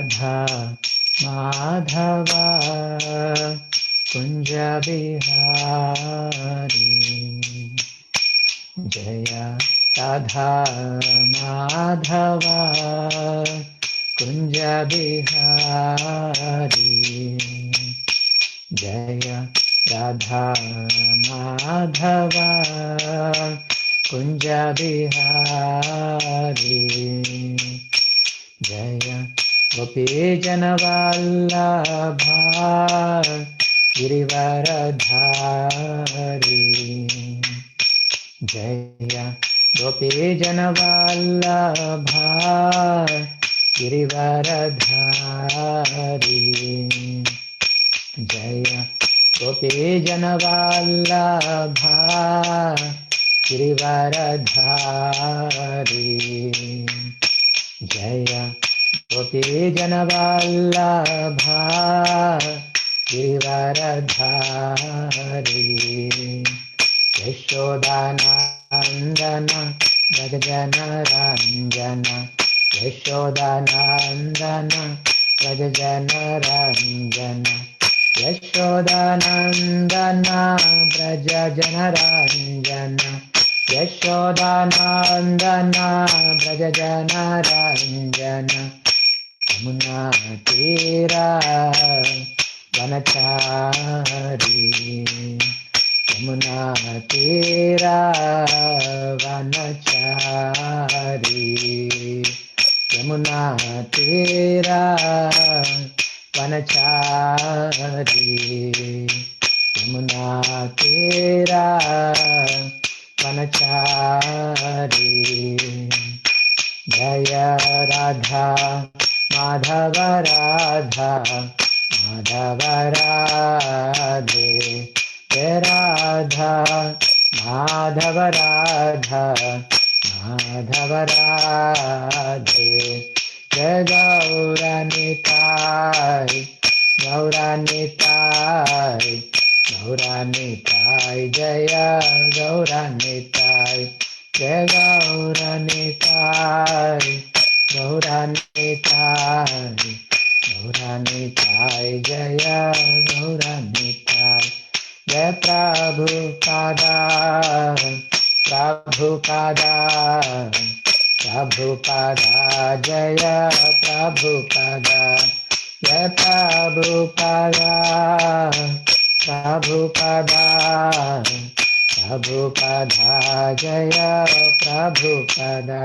Radha Madhava Kunja Bihari Jaya Radha Madhava Kunja Bihari Jaya Radha Madhava Kunja Bihari Jaya Gopi Janavallabha Girivaradhari Jaya Gopi Janavallabha Girivaradhari Jaya Gopi Janavallabha Girivaradhari Jaya Gopi Janavallabha Girivaradhari Yashodanandana Rajajanaranjana Yashodanandana Rajajanaranjana Yashodanandana Brajajanaranjana Yashodanandana Brajajanaranjana Yamuna Tira Vanachari Yamuna Tira Vanachari Yamuna Tira Vanachari Yamuna Tira Vanachari Jaya Radha Madhava Radha Madhava Radhe Jaya Radha Madhava Radha Madhava Radhe Jaya Gauranitai Gauranitai Gauranitai Jaya Gauranitai Jaya Gauranitai Gauranitai Gauranitai Jaya Gauranitai Jaya Prabhupada Prabhupada Prabhupada Jaya Prabhupada Jaya Prabhupada Prabhupada Prabhupada Jaya Prabhupada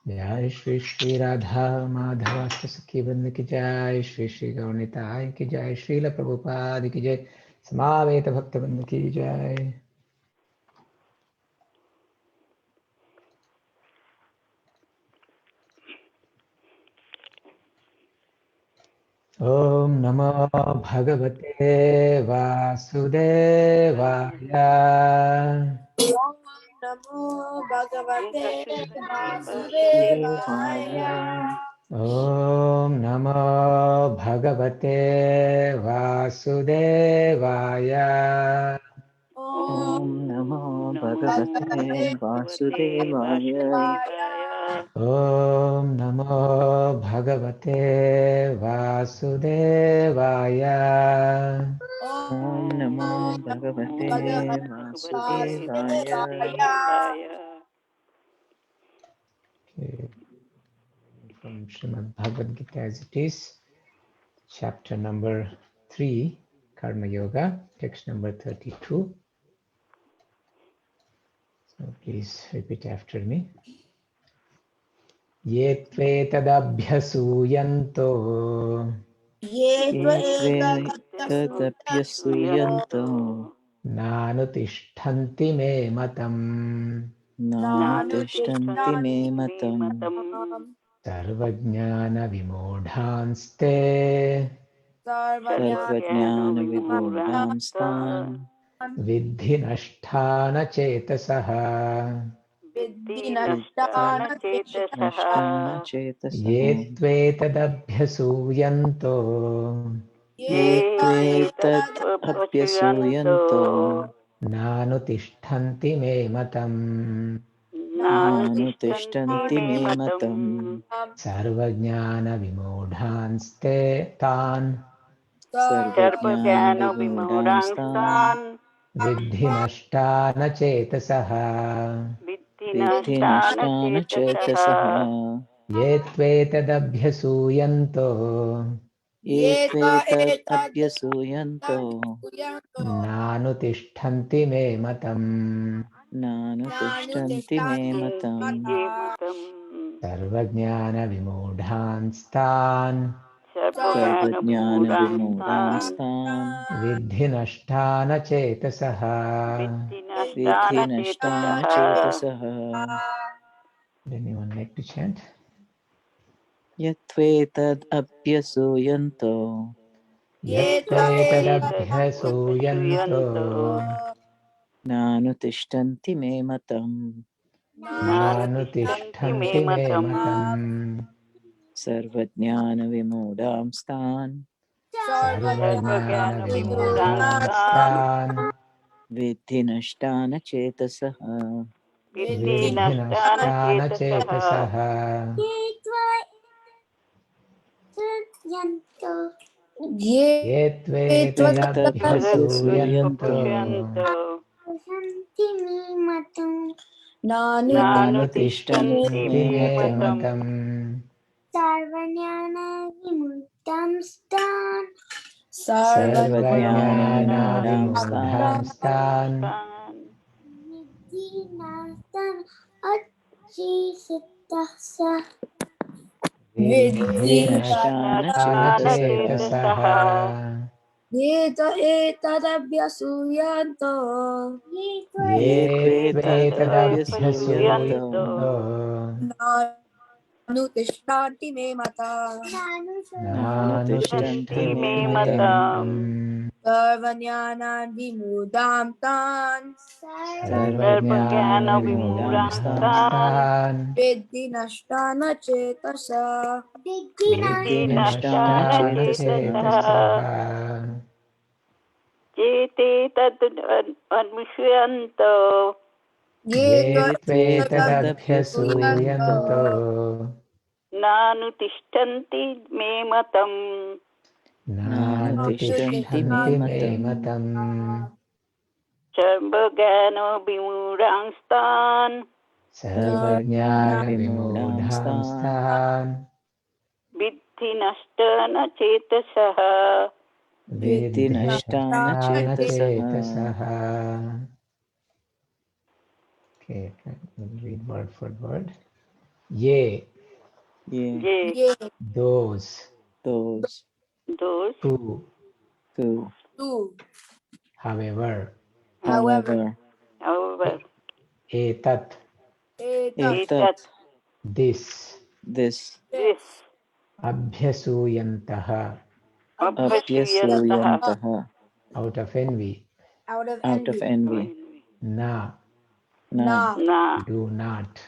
Jai Shri Shri Radha Madhava Sakhi Vrinda ki Jai Shri Shri Gauranitai ki Jai Srila Prabhupada ki Jai Samaveta Bhakta Vrinda ki Jai Om Namo Bhagavate Vasudevaya Om Namo Bhagavate Vasudevaya. Vasudevaya. Om Namo Bhagavate Vasudevaya Om Om Namo Bhagavate Bhagavate Vasudevaya. Vasudevaya. Om Namo Bhagavate Vasudevaya Om Namo Om Bhagavate Bhagavate Vasudevaya. Vasudevaya. Okay. From Srimad Bhagavad Gita as it is, chapter number 3, Karma Yoga, text number 32. So please repeat after me. Ye tvetadabhyasuyanto Ye Ye Tvedakatasuyanto tvedapyasuyanto nanutiштhanति me matam nanutishtanti me Nanutishtanti matam Mam sarvajnana vimodhanste sarvajnana Sarvajnana vibodhamstam viddhi nasthana chetasaha Viddhi viddhi Nashtana nashtana Chetasaha. ye chetasaha. tvetadabhyasuyanto Ye Ye tvetat Tvedakatasuyanto abhyasuyanto nanutiष्ठन्ति मे मतम् नानुतिष्ठन्ति मे मतम् सर्वज्ञानविमूढांस्ते तान् सर्वज्ञानविमूढांस्तान् विद्धि नष्टान चेतसः विद्धि नष्टान चेतसः ये त्वेतदभ्यसूयन्तो ये त्वेतद् अभ्यसूयन्तो नानुतिष्ठन्ति मे मतम् नानुतिष्ठन्ति मे मतम् सर्वज्ञानविमूढांस्तान् सर्वज्ञानविमूढांस्तान् विद्धि नष्टान चेतसः विद्धि नष्टान चेतसः Anyone like to chant? यत्त्वेतद् अभ्यसूयन्तो यत्त्वेतदभ्यसूयन्तो नानुतिष्ठन्ति मे मतम् नानुतिष्ठन्ति मे मतम् सर्वज्ञानविमूढांस्तान् सर्वज्ञानविमूढांस्तान् विद्धि नष्टान चेतसः विद्धि नष्टान चेतसः ये त्वेतदभ्यसूयन्तो नानुतिष्ठन्ति मे मतम् सर्वज्ञानविमूढांस्तान् विद्धि नष्टान नष्टान चेतसः चेतसः एतदभ्यसूयन्तो ये ये त्वेतदभ्यसूयन्तो त्वेतदभ्यसूयन्तो नानुतिष्ठन्ति मे मतम् नानुतिष्ठन्ति मे नानुतिष्ठन्ति मे मतम् मतम् सर्वज्ञानान् विमूढां तान् सर्वज्ञानविमूढांस्तान् सर्वज्ञानविमूढांस्तान् विद्धि नष्टान चेतसा विद्धि विद्धि नष्टान नष्टान चेतसः चेतसः चेते तत् अन्विष्यन्तो ये ये त्वेतदभ्यसूयन्तो त्वेतदभ्यसूयन्तो नानुतिष्ठन्ति मे मतम् नानुतिष्ठन्ति मे नानुतिष्ठन्ति मे मतम् मतम् सर्वज्ञानविमूढांस्तान् सर्वज्ञानविमूढांस्तान् सर्वज्ञानविमूढांस्तान् विद्धि नष्टान चेतसः विद्धि विद्धि नष्टान नष्टान चेतसः चेतसः Okay, we'll read word for word. Ye, ये ये those, those who, who तु however, however however etat, एतत् etat this, this this abhyasuyantah, अभ्यसूयन्तः अभ्यसूयन्तः out of envy, out of out of envy na, na न do not,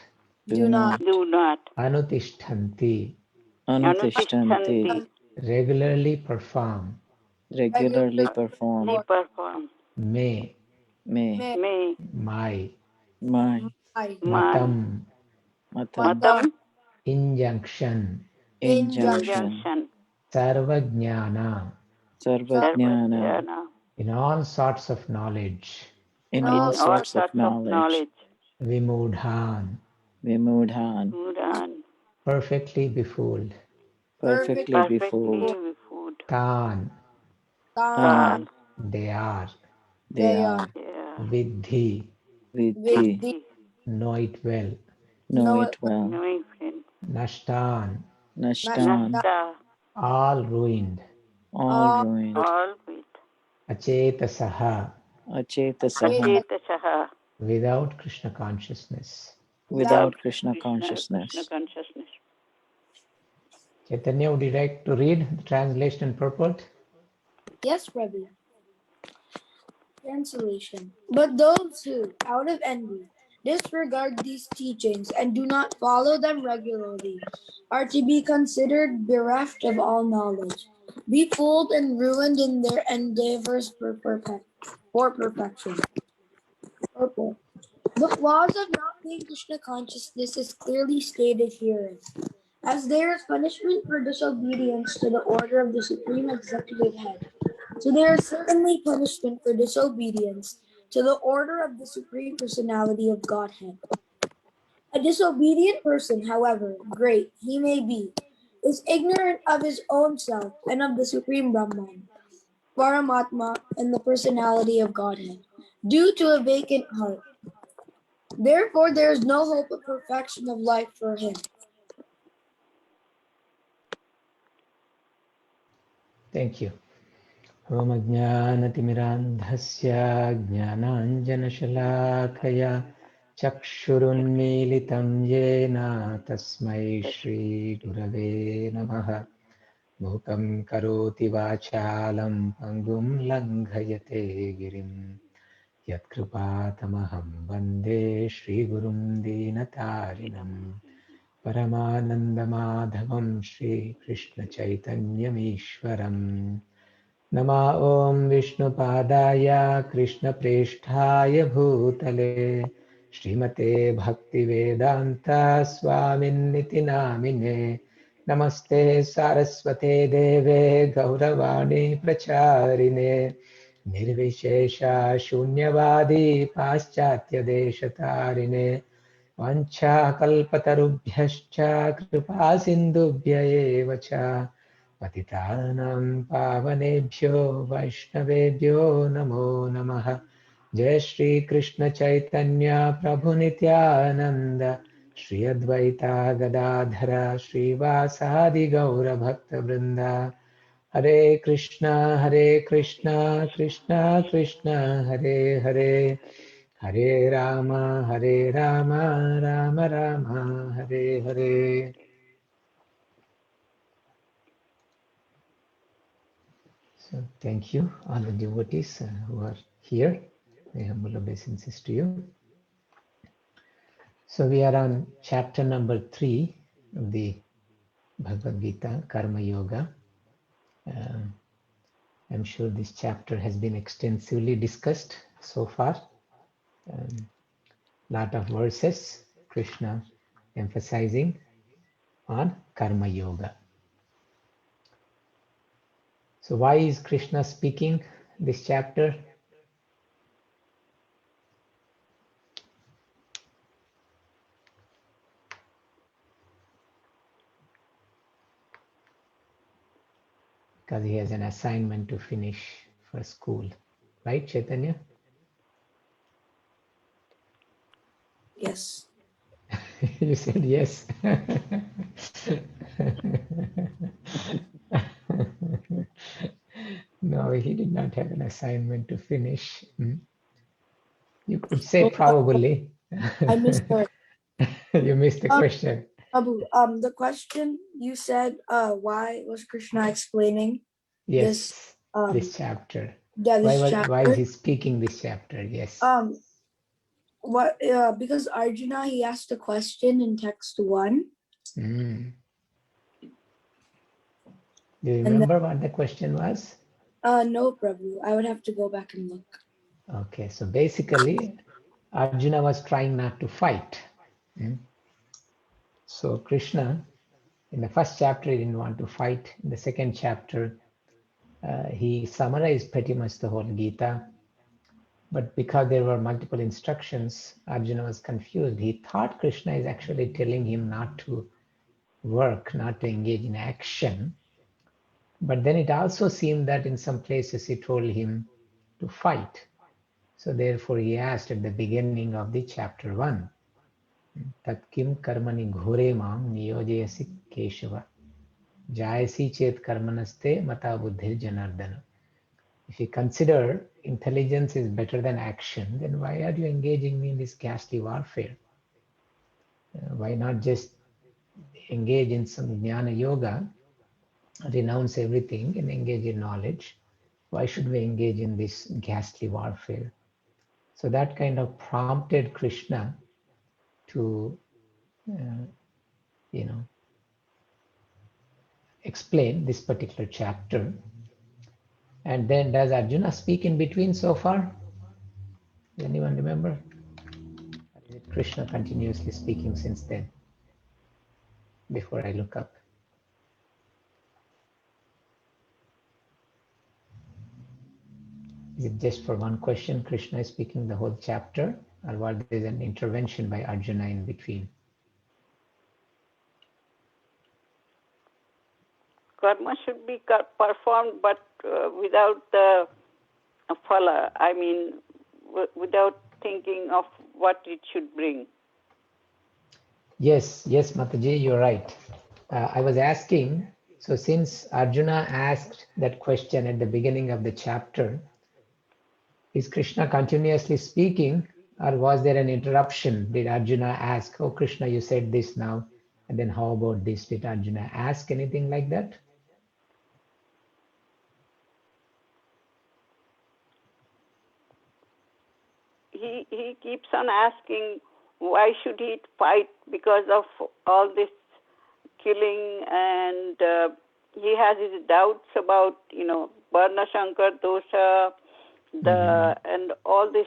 do not do not anutishtanti, anutishthanti regularly perform, regularly perform perform may, may may my, my matam, matam matam injunction, injunction injunction sarvajnana, sarvajnana sarvajnana in all sorts of knowledge, in in all all sorts of sorts of knowledge vimudhan, vimudhan Mudan perfectly befooled, perfectly befooled befooled tan, tan they are, they are yeah vidhi, vidhi know it well, know it well knowing friend nashtan, nashtan nasta all ruined, all ruined all with achetasaha, achetasaha achetasah without Krishna consciousness. without Krishna Krishna consciousness. consciousness. Chaitanya, would you like to read the translation and purport? Yes, Prabhu. Translation. But those who, out of envy, disregard these teachings and do not follow them regularly are to be considered bereft of all knowledge, befooled and ruined in their endeavors for perfection. Purport. The flaws of not being Krishna consciousness is clearly stated herein. As there is punishment for disobedience to the order of the Supreme Executive Head, so there is certainly punishment for disobedience to the order of the Supreme Personality of Godhead. A disobedient person, however great he may be, is ignorant of his own self and of the Supreme Brahman, Paramatma, and the Personality of Godhead, due to a vacant heart. Therefore, there is no hope of perfection of life for him. Thank you. Om Ajnanatimirandhasya Jnananjanashalakaya Chakshurunmilitam Yena Tasmai Shri Gurave Namaha Mukam Karoti Vachalam Pangum Langhayate Girim Yatkrupatamaham Vande Shri Gurum Dinatarinam Paramanandamadhavam Shri Krishna Chaitanyamishwaram Nama Om Vishnupadaya Krishna Presthaya Bhutale Srimate Bhaktivedanta Swamin Niti Namine Namaste Saraswate Deve Gauravani Pracharine Nirvishesha Shunyavadi Paschatya Deshatarine Vancha kalpatarubhyascha kripa sindubhya eva cha patitanam pavanebhyo vaishnavebhyo namo namaha Jai Shri Krishna Chaitanya Prabhu Nityananda Shri Advaita Gadadhara Shri Vasadi Gaura Bhakta Vrinda Hare Krishna Krishna Krishna Hare Hare Hare Rama, Rama Rama, Hare Hare. So thank you, all the devotees who are here. My humble obeisances to you. So we are on chapter number 3 of the Bhagavad Gita, Karma Yoga. I'm sure this chapter has been extensively discussed so far. Lot of verses, Krishna emphasizing on Karma Yoga. So why is Krishna speaking this chapter? Because he has an assignment to finish for school. Right, Chaitanya? Yes. You said yes. No, he did not have an assignment to finish. You could say probably. I missed it. You missed the question. Prabhu, the question you said, why was Krishna explaining Yes, this chapter. chapter? Why is he speaking this chapter? Yes. What? Because Arjuna, he asked a question in text 1. Do you remember what the question was? No, Prabhu. I would have to go back and look. Okay, so basically, Arjuna was trying not to fight. So Krishna, in the first chapter, he didn't want to fight. In the second chapter, he summarized pretty much the whole Gita. But because there were multiple instructions, Arjuna was confused. He thought Krishna is actually telling him not to work, not to engage in action. But then it also seemed that in some places he told him to fight. So therefore he asked at the beginning of the chapter 1, Tat kim karmani ghore mam niyojayasi keshava jayasi chet karmanaste mata buddhir janardana. If you consider intelligence is better than action, then why are you engaging me in this ghastly warfare? Why not just engage in some jnana yoga, renounce everything and engage in knowledge? Why should we engage in this ghastly warfare? So that kind of prompted Krishna to, explain this particular chapter. And then does Arjuna speak in between so far? Does anyone remember? Krishna continuously speaking since then, before I look up. Is it just for one question, Krishna is speaking the whole chapter, or was there an intervention by Arjuna in between? Karma should be performed, but without the phala. I mean, without thinking of what it should bring. Yes, Mataji, you're right. I was asking, so since Arjuna asked that question at the beginning of the chapter, is Krishna continuously speaking, or was there an interruption? Did Arjuna ask, oh Krishna, you said this now, and then how about this? Did Arjuna ask anything like that? He keeps on asking, why should he fight because of all this killing, and he has his doubts about, Varna Shankar dosha, and all these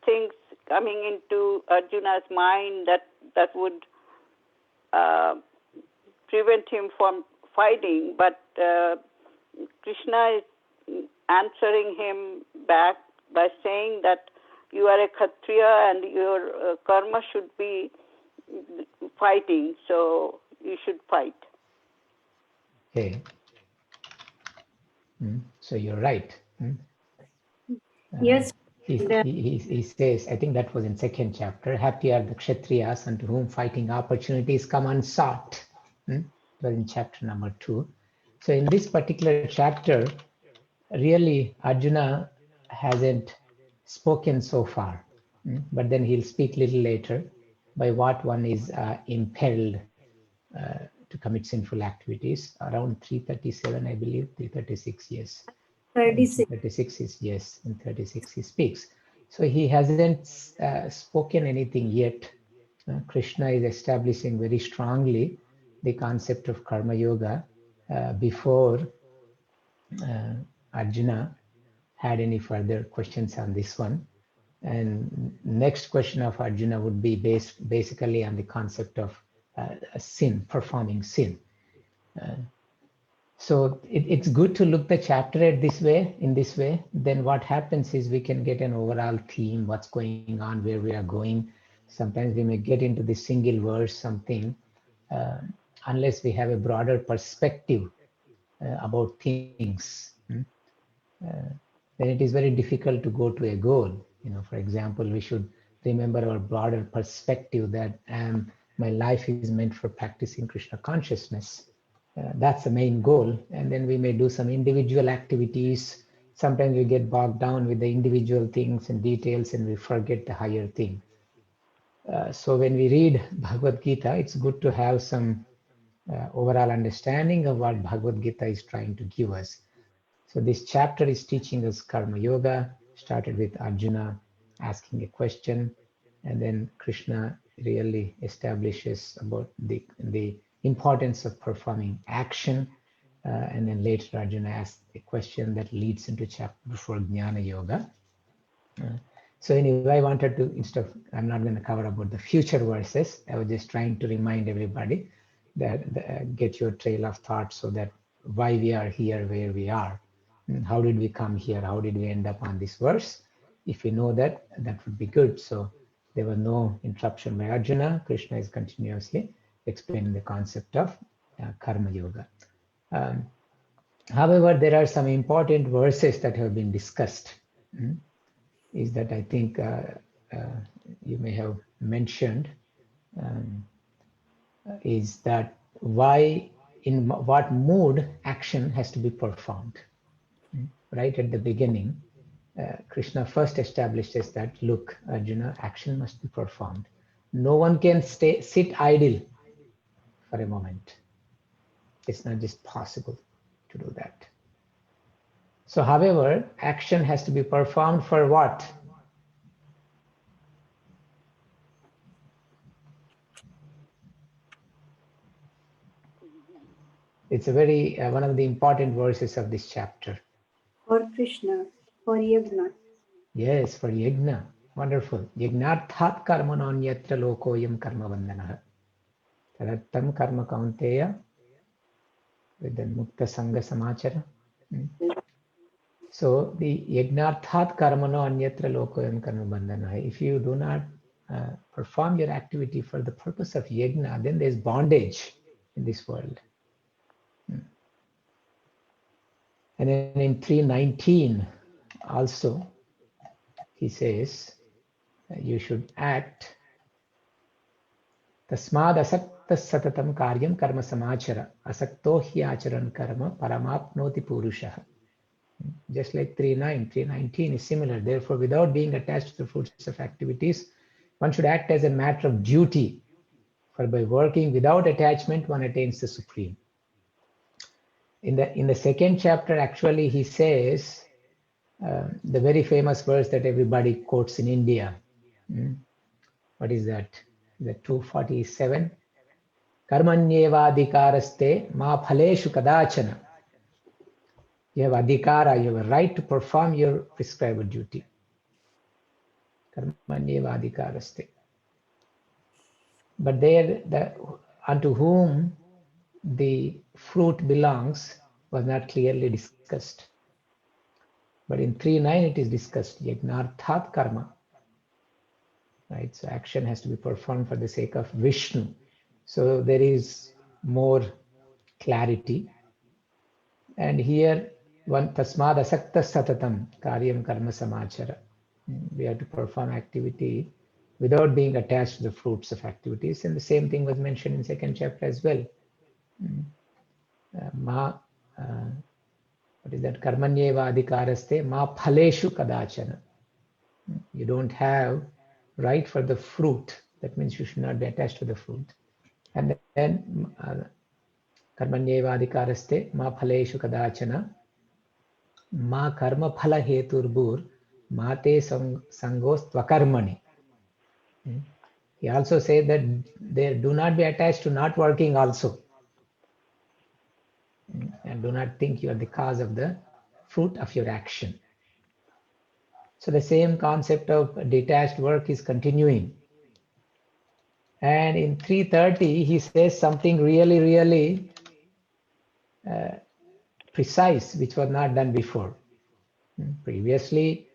things coming into Arjuna's mind that would prevent him from fighting. But Krishna is answering him back by saying that you are a Kshatriya and your karma should be fighting, so you should fight. Okay. So you're right. Yes. He says, I think that was in second chapter, happy are the Kshatriyas unto whom fighting opportunities come unsought. It was in chapter number 2. So in this particular chapter, really Arjuna hasn't spoken so far, but then he'll speak little later by what one is impelled to commit sinful activities. Around 337, I believe, 336, yes. 36. 36 is yes, in 36 he speaks. So he hasn't spoken anything yet. Krishna is establishing very strongly the concept of karma yoga before Arjuna had any further questions on this one. And next question of Arjuna would be based basically on the concept of sin, performing sin. So it's good to look the chapter in this way. Then what happens is we can get an overall theme, what's going on, where we are going. Sometimes we may get into the single verse something, unless we have a broader perspective about things. Then it is very difficult to go to a goal. For example, we should remember our broader perspective that my life is meant for practicing Krishna consciousness. That's the main goal. And then we may do some individual activities. Sometimes we get bogged down with the individual things and details and we forget the higher thing. So when we read Bhagavad Gita, it's good to have some overall understanding of what Bhagavad Gita is trying to give us. So this chapter is teaching us karma yoga, started with Arjuna asking a question, and then Krishna really establishes about the importance of performing action, and then later Arjuna asks a question that leads into chapter 4, Jnana Yoga. So anyway, I wanted to, instead of, I'm not going to cover about the future verses, I was just trying to remind everybody that get your trail of thought, so that why we are here, where we are. How did we come here? How did we end up on this verse? If we know that, that would be good. So there was no interruption by Arjuna. Krishna is continuously explaining the concept of karma yoga. However, there are some important verses that have been discussed. Is that I think you may have mentioned, is that why, in what mood action has to be performed. Right at the beginning, Krishna first establishes that, look, Arjuna, action must be performed. No one can sit idle for a moment. It's not just possible to do that. So, however, action has to be performed for what? It's a very, one of the important verses of this chapter. For Krishna, for Yagna. Yes, for yajna. Wonderful. Yagnarthat karmanonyatra lokoyam karma bandhanaha. Tadattam karma kaunteya with the mukta sangha samachara. So the yagnarthat karmano anyatra lokoyam karma bandhanaha. If you do not perform your activity for the purpose of yajna, then there's bondage in this world. And then in 319 also, he says, you should act tasmad asakta satatam karyam karma samachara asakto hi acharan karma paramapnoti purushah. Just like 319 is similar. Therefore, without being attached to the fruits of activities, one should act as a matter of duty, for by working without attachment one attains the supreme. In the second chapter, actually, he says the very famous verse that everybody quotes in India. What is that? The 247. Karmanyevadhikaraste ma phaleshu kadachana. You have adhikara, you have a right to perform your prescribed duty. Karmanyevadhikaraste. But there, unto whom the fruit belongs was not clearly discussed. But in 3.9 it is discussed, yagnarthat karma. Right, so action has to be performed for the sake of Vishnu. So there is more clarity. And here, one tasmad asakta satatam karyam karma samachara. We have to perform activity without being attached to the fruits of activities. And the same thing was mentioned in second chapter as well. What is that? Karmanyeva adhikaraste ma phaleshu kadachana. You don't have right for the fruit. That means you should not be attached to the fruit. And then karmanyeva adhikaraste ma phaleshu kadachana ma karma phala heturbur mate sangos tvakarmani. He also said that they do not be attached to not working also. And do not think you are the cause of the fruit of your action. So the same concept of detached work is continuing. And in 330, he says something really precise, which was not done before. Previously,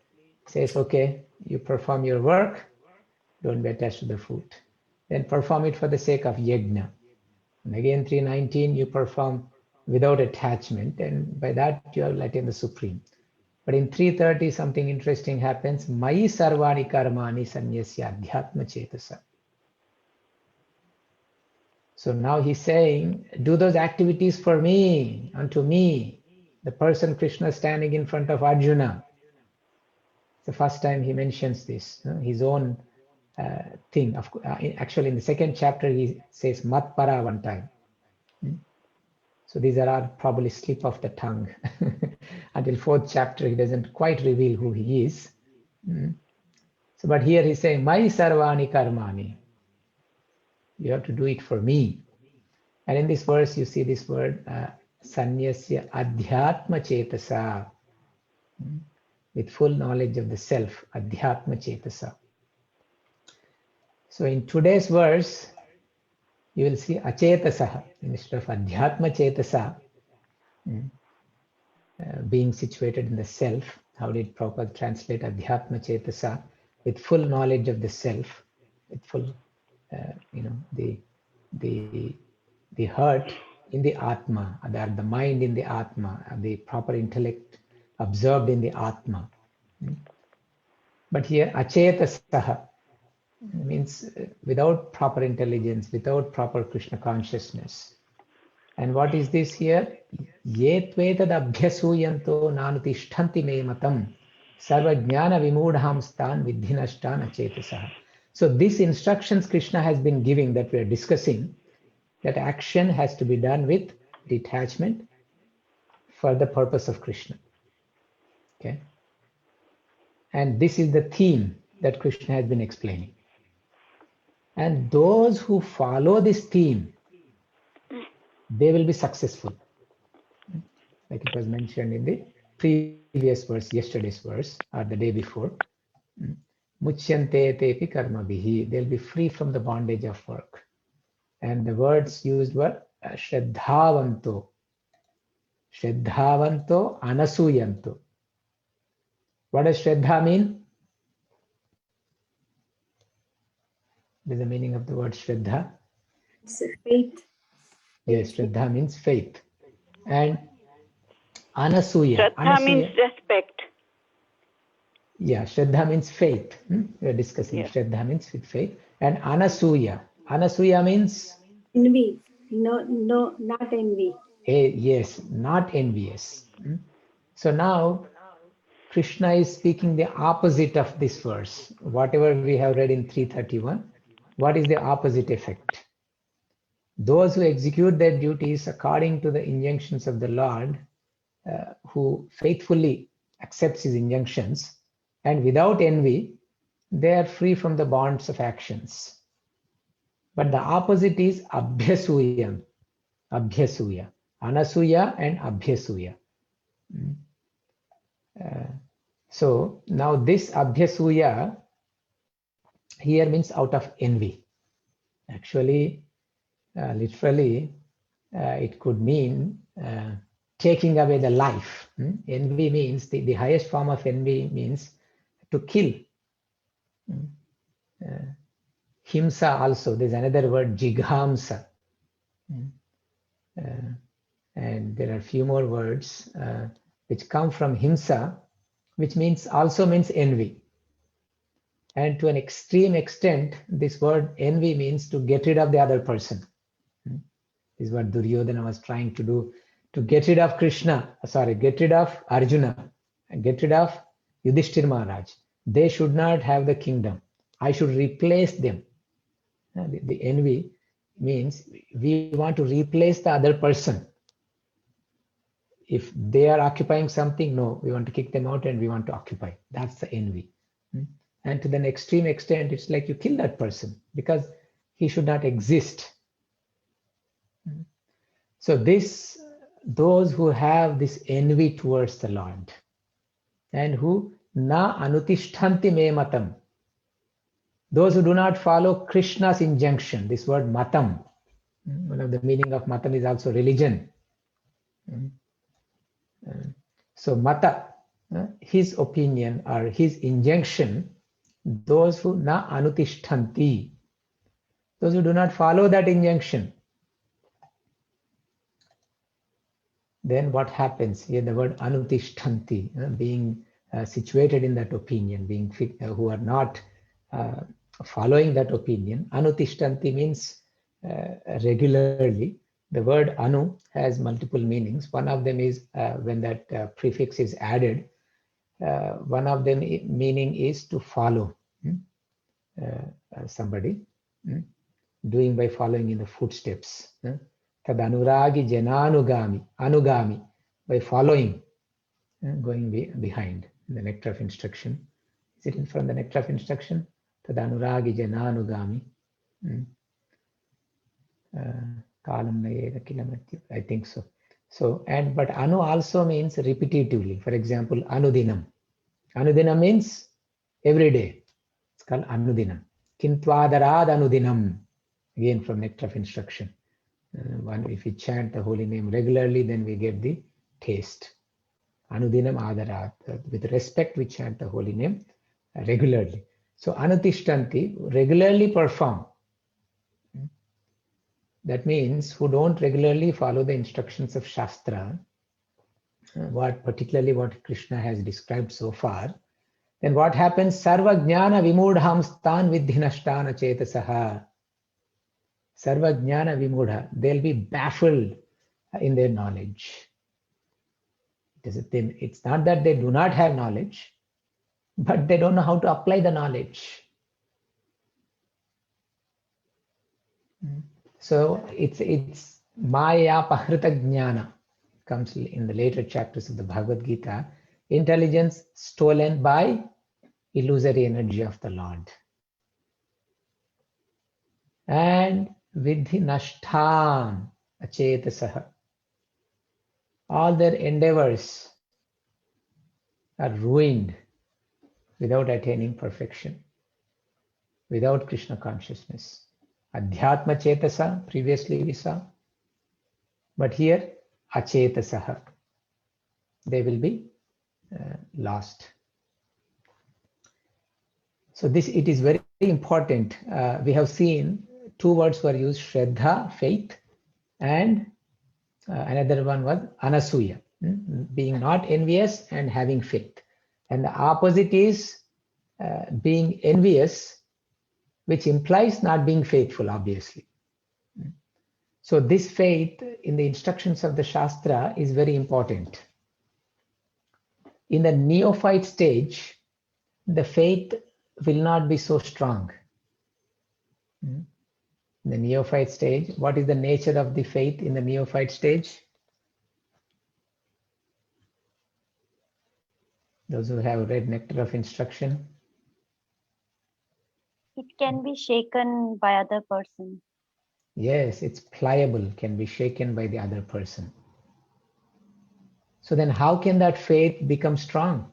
he says, okay, you perform your work, don't be attached to the fruit. Then perform it for the sake of yajna. And again, 319, you perform without attachment, and by that you have attained the supreme. But in 330, something interesting happens. Mai sarvani karmani sanyasya adhyatma chetasa. So now he's saying, do those activities for me, unto me. The person Krishna standing in front of Arjuna. It's the first time he mentions this, his own thing. Actually, in the second chapter, he says matpara one time. So these are probably slip of the tongue. Until fourth chapter, he doesn't quite reveal who he is. So, but here he's saying, Mai sarvani karmani. You have to do it for me. And in this verse, you see this word, sanyasya adhyatma chetasa. With full knowledge of the self, adhyatma chetasa. So in today's verse, you will see acetasaha instead of adhyatma chetasa, being situated in the self. How did Prabhupada translate adhyatma chetasa? With full knowledge of the self, with full, the heart in the atma, the mind in the atma, the proper intellect absorbed in the atma. But here acetasaha means without proper intelligence, without proper Krishna consciousness. And what is this here? Ye tvetad abhyasuyanto nanutishtanti me matam sarva jnana vimudham stan vidhinashtan acetasaha. So these instructions Krishna has been giving that we are discussing, that action has to be done with detachment for the purpose of Krishna. Okay. And this is the theme that Krishna has been explaining. And those who follow this theme, they will be successful. Like it was mentioned in the previous verse, yesterday's verse, or the day before. Muchyante tepi karmabihi. They'll be free from the bondage of work. And the words used were Shraddhavanto. Shraddhavanto anasuyanto. What does Shraddha mean? What is the meaning of the word Shraddha? It's faith. Yes, Shraddha means faith. And Anasuya. Shraddha means respect. Yeah, Shraddha means faith. We are discussing. Yes. Shraddha means with faith. And Anasuya. Anasuya means? Envy. No, not envy. Yes, not envious. So now Krishna is speaking the opposite of this verse. Whatever we have read in 331, what is the opposite effect? Those who execute their duties according to the injunctions of the Lord, who faithfully accepts his injunctions, and without envy, they are free from the bonds of actions. But the opposite is abhyasuyam, abhyasuya, anasuya and abhyasuya. So now this abhyasuya here means out of envy. Actually, literally, it could mean taking away the life. Envy means, the highest form of envy means to kill. Himsa also, there's another word, jighamsa. And there are a few more words which come from himsa, which means also means envy. And to an extreme extent, this word envy means to get rid of the other person. This is what Duryodhana was trying to do, to get rid of get rid of Arjuna, and get rid of Yudhishthir Maharaj. They should not have the kingdom. I should replace them. The envy means we want to replace the other person. If they are occupying something, no, we want to kick them out and we want to occupy. That's the envy. And to the extreme extent, it's like you kill that person because he should not exist. So those who have this envy towards the Lord and who na anutishtanti me matam, those who do not follow Krishna's injunction, this word matam, one of the meaning of matam is also religion. So mata, his opinion or his injunction, those who na anutishtanti, those who do not follow that injunction, then what happens? Here the word anutishtanti, being situated in that opinion, being who are not following that opinion. Anutishtanti means regularly. The word anu has multiple meanings. One of them is when that prefix is added. One of them meaning is to follow somebody, doing by following in the footsteps. Tad anuragi jananugami, anugami, by following, going behind. The nectar of instruction. Is it in front of the nectar of instruction? Tad anuragi jananugami. I think so. So, but anu also means repetitively. For example, anudinam. Anudinam means every day. It's called anudinam. Kintvadarad anudinam. Again from nectar of instruction. If we chant the holy name regularly, then we get the taste. Anudinam adarat. With respect, we chant the holy name regularly. So anutishtanti, regularly perform. That means who don't regularly follow the instructions of Shastra, particularly what Krishna has described so far, then what happens? Sarva jnana vimudham stan vidhinashtana chetasaha. Sarva jnana vimudha. They'll be baffled in their knowledge. It's not that they do not have knowledge, but they don't know how to apply the knowledge. So it's maya pahrita jnana, comes in the later chapters of the Bhagavad Gita, intelligence stolen by illusory energy of the Lord. And vidhi nashtan achetasaha. All their endeavors are ruined without attaining perfection. without Krishna consciousness. Adhyatma chetasa, previously we saw, but here achetasaha, they will be lost. So this, it is very important. We have seen two words were used, Shraddha, faith, and another one was Anasuya, being not envious and having faith. And the opposite is being envious, which implies not being faithful, obviously. So this faith in the instructions of the Shastra is very important. In the neophyte stage, the faith will not be so strong. In the neophyte stage, what is the nature of the faith in the neophyte stage? Those who have read Nectar of Instruction. It can be shaken by other person. Yes, it's pliable, can be shaken by the other person. So then how can that faith become strong?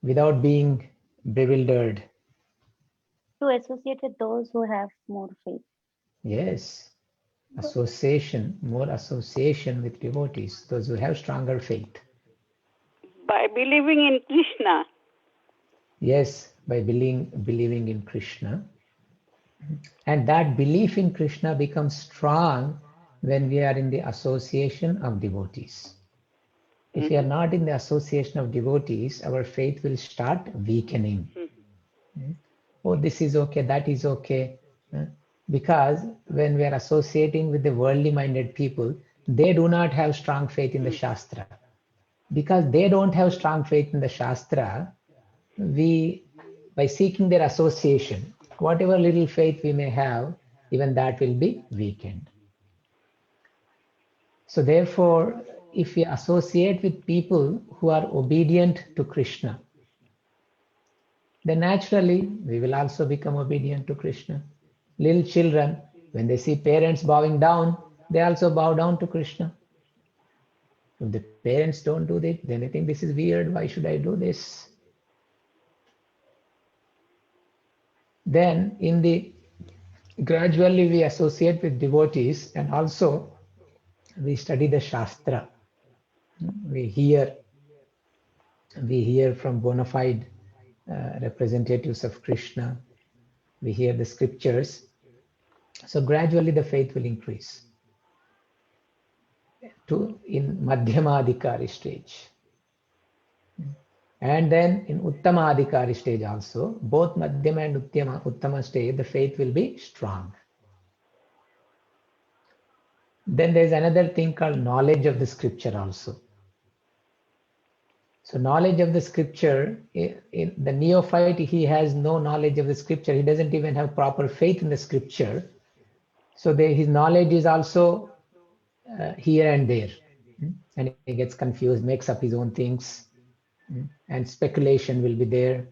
Without being bewildered. To associate with those who have more faith. Yes, association, more association with devotees, those who have stronger faith. By believing in Krishna. Yes, by believing in Krishna. And that belief in Krishna becomes strong when we are in the association of devotees. If we are not in the association of devotees, our faith will start weakening. Oh, this is okay, that is okay. Because when we are associating with the worldly minded people, they do not have strong faith in the Shastra. Because they don't have strong faith in the Shastra, we, by seeking their association, whatever little faith we may have, even that will be weakened. So therefore, if we associate with people who are obedient to Krishna, then naturally we will also become obedient to Krishna. Little children, when they see parents bowing down, they also bow down to Krishna. If the parents don't do that, then they think this is weird, why should I do this? Then gradually we associate with devotees, and also we study the Shastra. We hear from bona fide representatives of Krishna. We hear the scriptures. So gradually the faith will increase in Madhyamadhikari stage. And then in Uttamadhikari stage also, both Madhyama and Uttama stage, the faith will be strong. Then there's another thing called knowledge of the scripture also. So knowledge of the scripture, in the neophyte, he has no knowledge of the scripture. He doesn't even have proper faith in the scripture. So his knowledge is also here and there. And he gets confused, makes up his own things. And speculation will be there.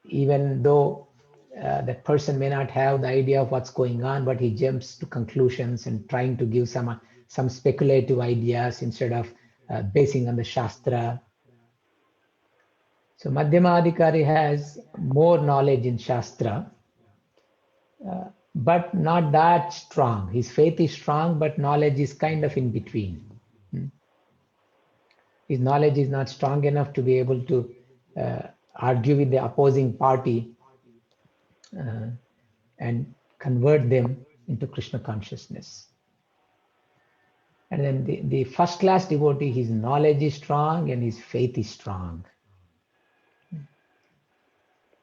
Even though that person may not have the idea of what's going on, but he jumps to conclusions and trying to give some speculative ideas instead of basing on the Shastra. So Madhyamadhikari has more knowledge in Shastra, but not that strong. His faith is strong, but knowledge is kind of in between. His knowledge is not strong enough to be able to argue with the opposing party and convert them into Krishna consciousness. And then the first class devotee, his knowledge is strong and his faith is strong.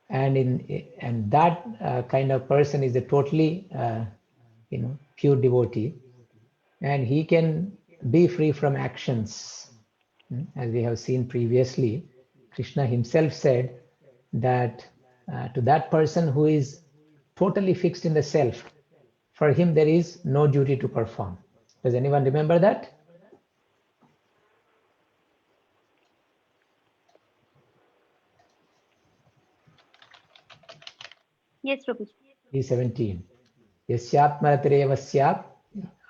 And that kind of person is a totally pure devotee, and he can be free from actions. As we have seen previously, Krishna himself said that to that person who is totally fixed in the self, for him there is no duty to perform. Does anyone remember that? Yes, Prabhu. 3:17. Yasyatmaratireva syat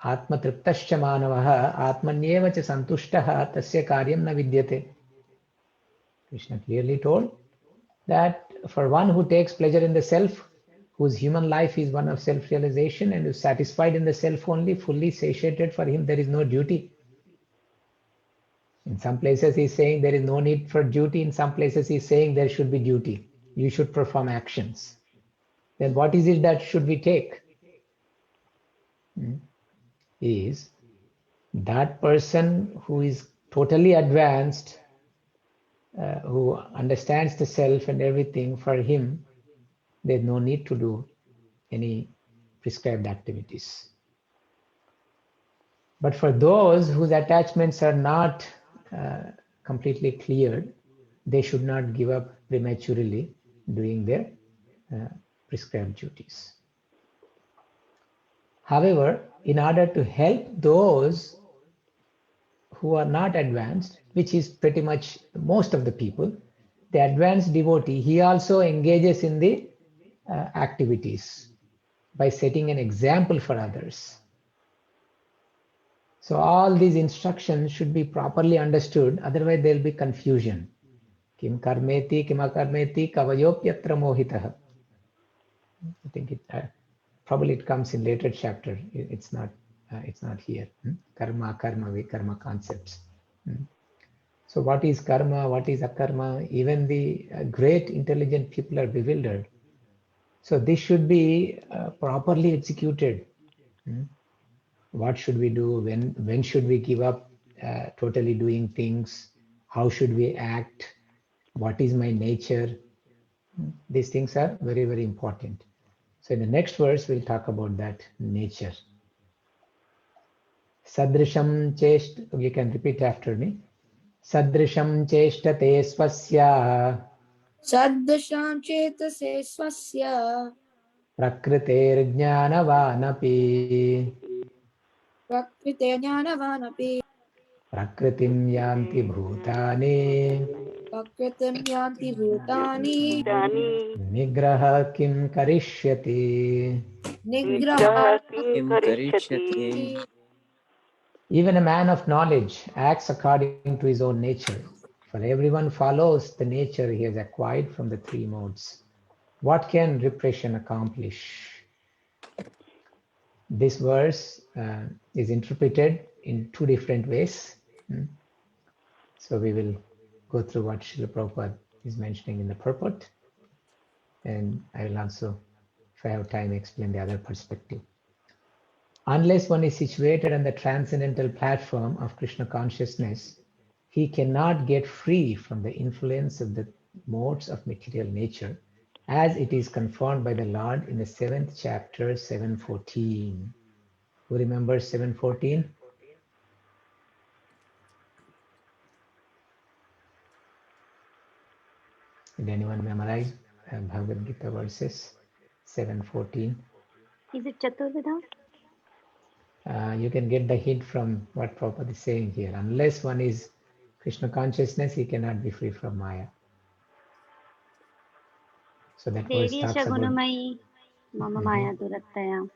atmatriptascha manavah atmanyeva cha santushtah tasya karyam na vidyate. Krishna clearly told that for one who takes pleasure in the self, whose human life is one of self-realization and is satisfied in the self only, fully satiated, for him there is no duty. In some places he's saying there is no need for duty. In some places he's saying there should be duty. You should perform actions. Then what is it that should we take? Is that person who is totally advanced, who understands the self and everything, for him there's no need to do any prescribed activities. But for those whose attachments are not completely cleared, they should not give up prematurely doing their prescribed duties. However, in order to help those who are not advanced, which is pretty much most of the people, the advanced devotee, he also engages in the activities by setting an example for others. So all these instructions should be properly understood, otherwise there will be confusion. Kim karmeti, kim akarmeti, kavayopyatra mohitah. I think it probably it comes in later chapter. It's not here. Karma, karma, vikarma concepts. So what is karma? What is akarma? Even the great intelligent people are bewildered. So this should be properly executed. What should we do? When should we give up totally doing things? How should we act? What is my nature? These things are very, very important. So in the next verse, we'll talk about that nature. Sadrisham chest, you can repeat after me. Sadrisham cheshtate swasya. Sadasham chetase swasya. Prakriter jnanavanapi. Prakrite jnanavanapi. Prakritim yanti bhutani. Prakritim yanti bhutani. Nigraha kim karishyati. Nigraha Kim karishyati. Even a man of knowledge acts according to his own nature, for everyone follows the nature he has acquired from the three modes. What can repression accomplish? This verse is interpreted in two different ways. So we will go through what Srila Prabhupada is mentioning in the purport, and I will also, if I have time, explain the other perspective. Unless one is situated on the transcendental platform of Krishna consciousness, he cannot get free from the influence of the modes of material nature, as it is confirmed by the Lord in the 7th chapter, 7:14. Who remembers 7:14? Did anyone memorize Bhagavad Gita verses 7:14? Is it Chaturveda? You can get the hint from what Prabhupada is saying here. Unless one is Krishna consciousness, he cannot be free from Maya. So that verse Devi talks about... Shagunamayi Mama Maya Durattaya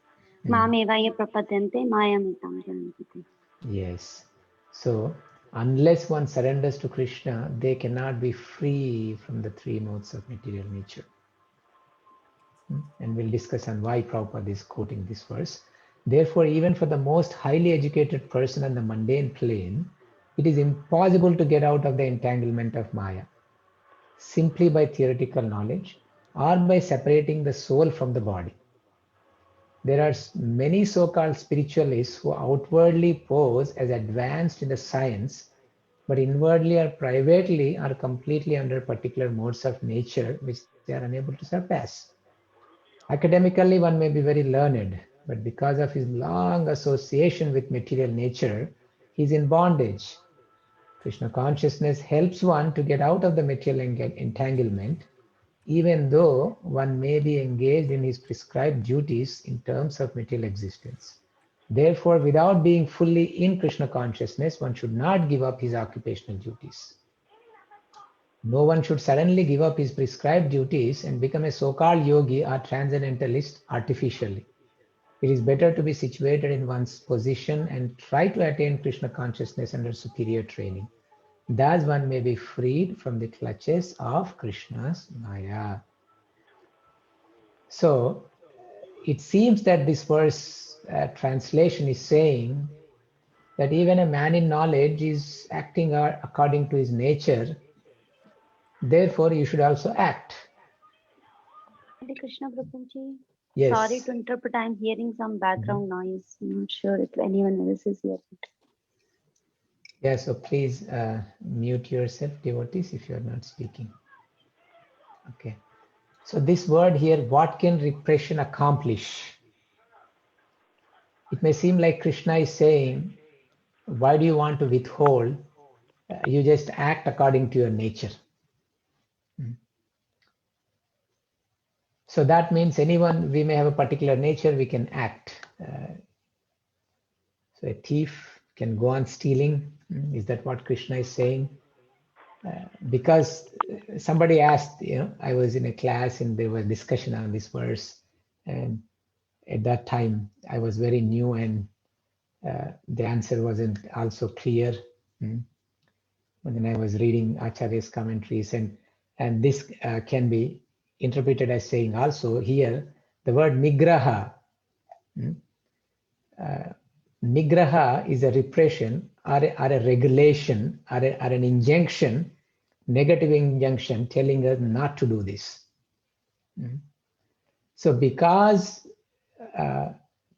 Mamevaya Prapadyante Mayamitam Jananti. Yes. So unless one surrenders to Krishna, they cannot be free from the three modes of material nature. And we'll discuss on why Prabhupada is quoting this verse. Therefore, even for the most highly educated person on the mundane plane, it is impossible to get out of the entanglement of Maya, simply by theoretical knowledge or by separating the soul from the body. There are many so-called spiritualists who outwardly pose as advanced in the science, but inwardly or privately are completely under particular modes of nature which they are unable to surpass. Academically, one may be very learned, but because of his long association with material nature, he is in bondage. Krishna consciousness helps one to get out of the material entanglement, even though one may be engaged in his prescribed duties in terms of material existence. Therefore, without being fully in Krishna consciousness, one should not give up his occupational duties. No one should suddenly give up his prescribed duties and become a so-called yogi or transcendentalist artificially. It is better to be situated in one's position and try to attain Krishna consciousness under superior training. thus one may be freed from the clutches of Krishna's Maya. So it seems that this verse translation is saying that even a man in knowledge is acting according to his nature. Therefore, you should also act. Hare Krishna, Prabhuji. Yes. Sorry to interpret. I'm hearing some background noise. I'm not sure if anyone else is hearing. Yeah, so please mute yourself, devotees, if you're not speaking. Okay. So this word here, what can repression accomplish? It may seem like Krishna is saying, why do you want to withhold? You just act according to your nature. So that means anyone, we may have a particular nature, we can act. So a thief can go on stealing. Is that what Krishna is saying? Because somebody asked, I was in a class and there was discussion on this verse, and at that time I was very new and the answer wasn't also clear. But then I was reading Acharya's commentaries, and this can be interpreted as saying also here the word nigraha. Nigraha is a repression or a regulation or an injunction, negative injunction telling us not to do this. So because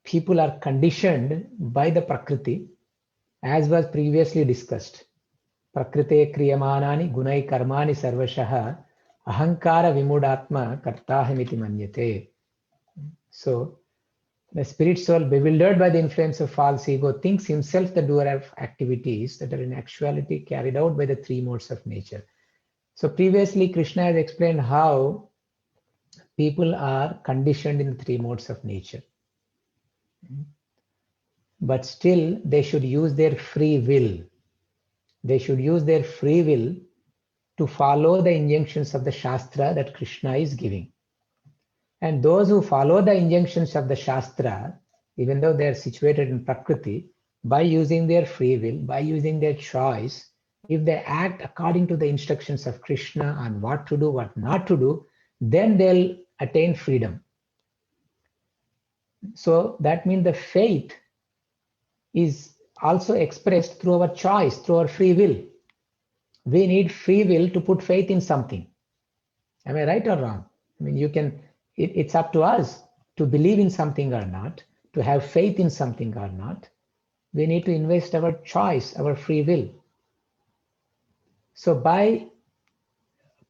people are conditioned by the Prakriti, as was previously discussed, Prakrite kriyamanani gunai karmani sarvashaha ahankara vimudatma kartahamiti manyate. So the spirit soul, bewildered by the influence of false ego, thinks himself the doer of activities that are in actuality carried out by the three modes of nature. So previously Krishna has explained how people are conditioned in the three modes of nature. But still they should use their free will. They should use their free will to follow the injunctions of the Shastra that Krishna is giving. And those who follow the injunctions of the Shastra, even though they are situated in Prakriti, by using their free will, by using their choice, if they act according to the instructions of Krishna on what to do, what not to do, then they'll attain freedom. So that means the faith is also expressed through our choice, through our free will. We need free will to put faith in something. Am I right or wrong? I mean, it's up to us to believe in something or not, to have faith in something or not. We need to invest our choice, our free will. So by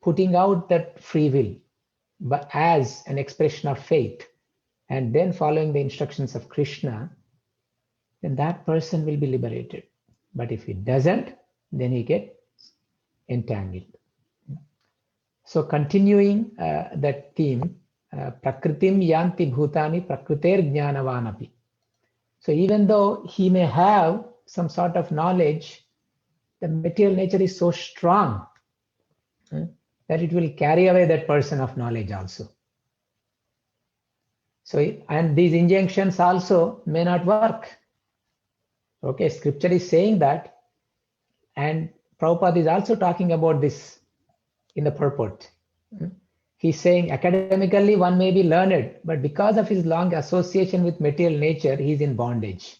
putting out that free will, but as an expression of faith, and then following the instructions of Krishna, then that person will be liberated. But if he doesn't, then he gets entangled. So continuing that theme, Prakritim yanti bhutani prakriter jnanavanapi. So even though he may have some sort of knowledge, the material nature is so strong that it will carry away that person of knowledge also. So, and these injunctions also may not work. Okay, scripture is saying that, and Prabhupada is also talking about this in the purport. He's saying academically one may be learned, but because of his long association with material nature, he's in bondage.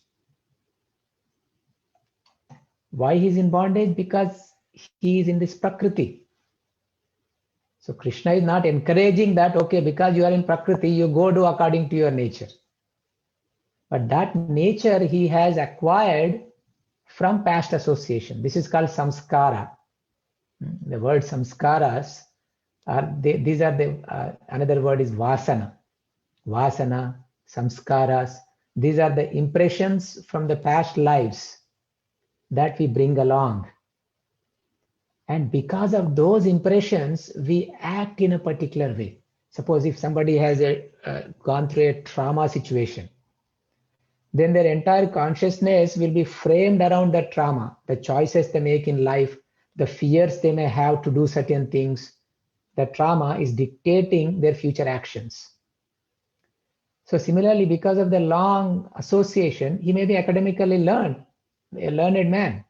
Why he's in bondage? Because he is in this Prakriti. So Krishna is not encouraging that, okay, because you are in Prakriti, you go do according to your nature. But that nature he has acquired from past association. This is called samskara. The word samskaras, these are the, another word is vasana. Vasana, samskaras, these are the impressions from the past lives that we bring along. And because of those impressions, we act in a particular way. Suppose if somebody has gone through a trauma situation, then their entire consciousness will be framed around that trauma, the choices they make in life, the fears they may have to do certain things. The trauma is dictating their future actions. So similarly, because of the long association, he may be academically learned, a learned man.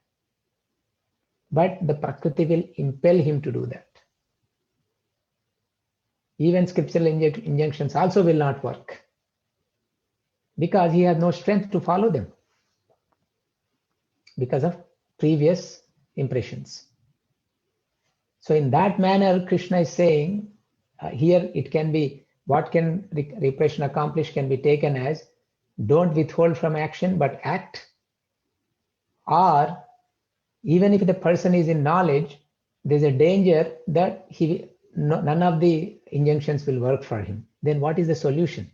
but the Prakriti will impel him to do that. Even scriptural injunctions also will not work because he has no strength to follow them because of previous impressions. So in that manner, Krishna is saying, here it can be, what can repression accomplish can be taken as, don't withhold from action, but act. Or even if the person is in knowledge, there's a danger that none of the injunctions will work for him. Then what is the solution?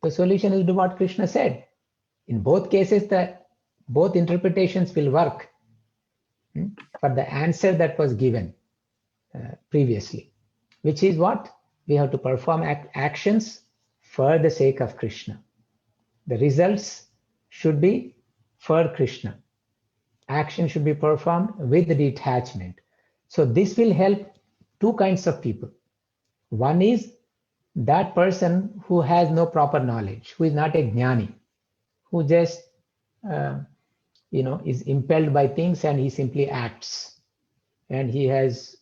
The solution is do what Krishna said. In both cases, both interpretations will work for the answer that was given previously, which is what? We have to perform actions for the sake of Krishna. The results should be for Krishna. Action should be performed with detachment. So this will help two kinds of people. One is that person who has no proper knowledge, who is not a jnani, who just is impelled by things and he simply acts, and he has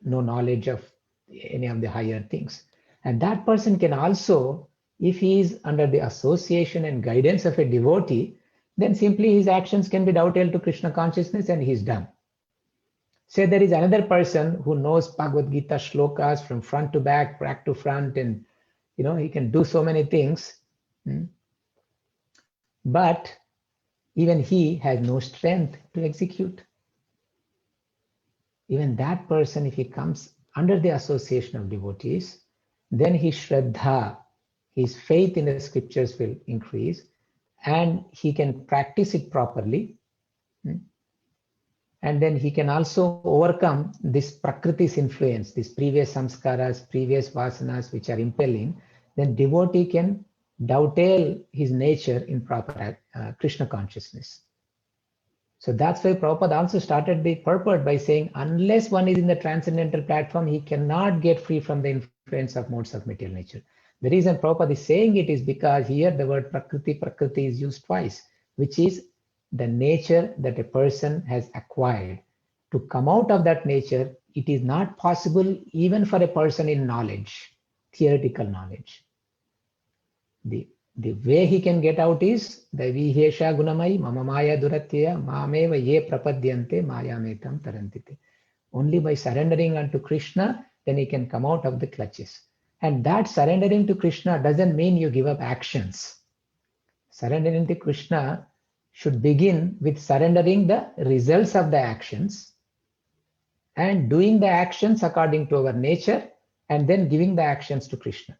no knowledge of any of the higher things. And that person can also, if he is under the association and guidance of a devotee, then simply his actions can be dovetailed to Krishna consciousness and he's done. Say there is another person who knows Bhagavad Gita shlokas from front to back to front, and he can do so many things, but even he has no strength to execute. Even that person, if he comes under the association of devotees, then his shraddha, his faith in the scriptures will increase, and he can practice it properly. And then he can also overcome this Prakriti's influence, these previous samskaras, previous vasanas which are impelling. Then devotee can dovetail his nature in proper Krishna consciousness. So that's why Prabhupada also started the purport by saying, unless one is in the transcendental platform, he cannot get free from the influence of modes of material nature. The reason Prabhupada is saying it is because here the word Prakriti is used twice, which is the nature that a person has acquired. To come out of that nature, it is not possible even for a person in knowledge, theoretical knowledge. The way he can get out is Daivihesha gunamai mama maya duratya mameva ye prapadyante mayametam tarantite. Only by surrendering unto Krishna, then he can come out of the clutches. And that surrendering to Krishna doesn't mean you give up actions. Surrendering to Krishna should begin with surrendering the results of the actions and doing the actions according to our nature, and then giving the actions to Krishna.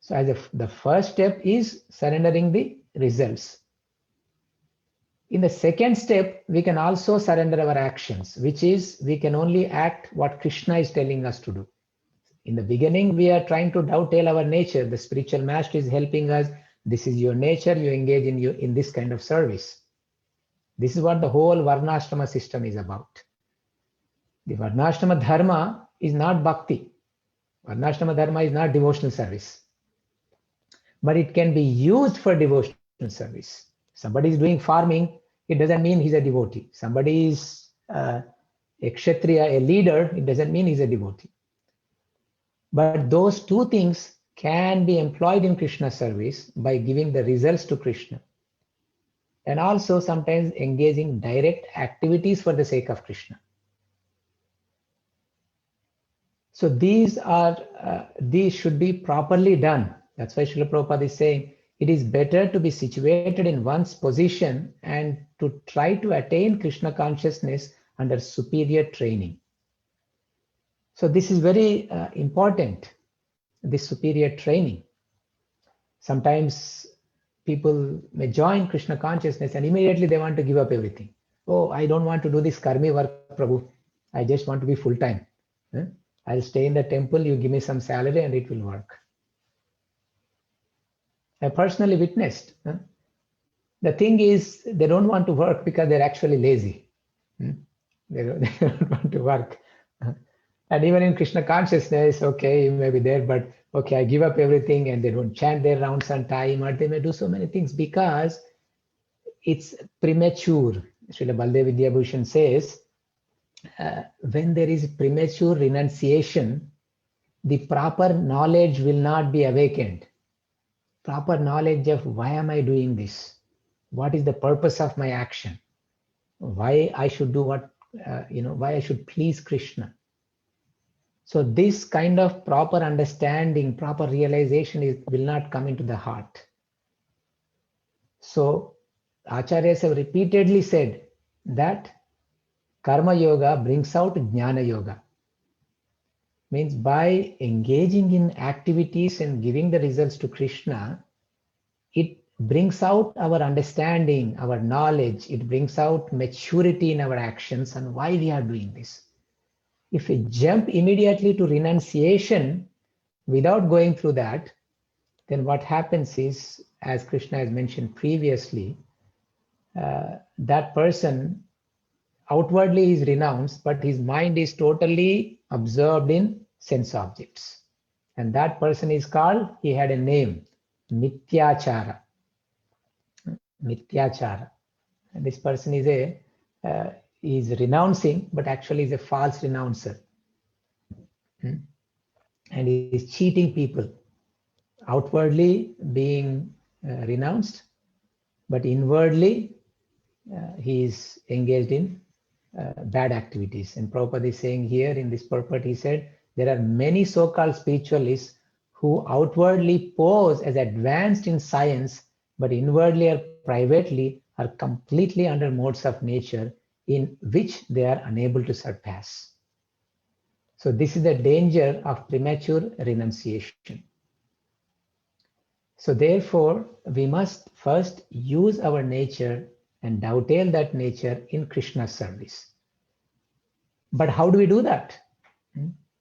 So as the first step is surrendering the results. In the second step, we can also surrender our actions, which is we can only act what Krishna is telling us to do. In the beginning, we are trying to dovetail our nature. The spiritual master is helping us. This is your nature, you engage in this kind of service. This is what the whole Varnashrama system is about. The Varnashrama dharma is not bhakti. Varnashrama dharma is not devotional service. But it can be used for devotional service. Somebody is doing farming, it doesn't mean he's a devotee. Somebody is a kshatriya, a leader, it doesn't mean he's a devotee. But those two things can be employed in Krishna service by giving the results to Krishna, and also sometimes engaging direct activities for the sake of Krishna. So these should be properly done. That's why Srila Prabhupada is saying it is better to be situated in one's position and to try to attain Krishna consciousness under superior training. So this is very important, this superior training. Sometimes people may join Krishna consciousness and immediately they want to give up everything. Oh, I don't want to do this karmi work, Prabhu. I just want to be full-time. I'll stay in the temple, you give me some salary and it will work. I personally witnessed. The thing is, they don't want to work because they're actually lazy. They don't want to work. And even in Krishna consciousness, okay, you may be there, but okay, I give up everything, and they don't chant their rounds on time, or they may do so many things because it's premature. Srila Baldev Vidyabhushan says, when there is premature renunciation, the proper knowledge will not be awakened. Proper knowledge of why am I doing this? What is the purpose of my action? Why I should do what, why I should please Krishna. So this kind of proper understanding, proper realization will not come into the heart. So Acharyas have repeatedly said that Karma Yoga brings out Jnana Yoga. Means by engaging in activities and giving the results to Krishna, it brings out our understanding, our knowledge, it brings out maturity in our actions and why we are doing this. If we jump immediately to renunciation without going through that, then what happens is, as Krishna has mentioned previously, that person outwardly is renounced, but his mind is totally absorbed in sense objects. And that person is called, he had a name, Mityachara. Mityachara. And this person is renouncing, but actually is a false renouncer. And he is cheating people. Outwardly being renounced, but inwardly he is engaged in bad activities. And Prabhupada is saying here in this purport, he said, there are many so-called spiritualists who outwardly pose as advanced in science, but inwardly or privately are completely under modes of nature in which they are unable to surpass. So this is the danger of premature renunciation. So therefore, we must first use our nature and dovetail that nature in Krishna's service. But how do we do that?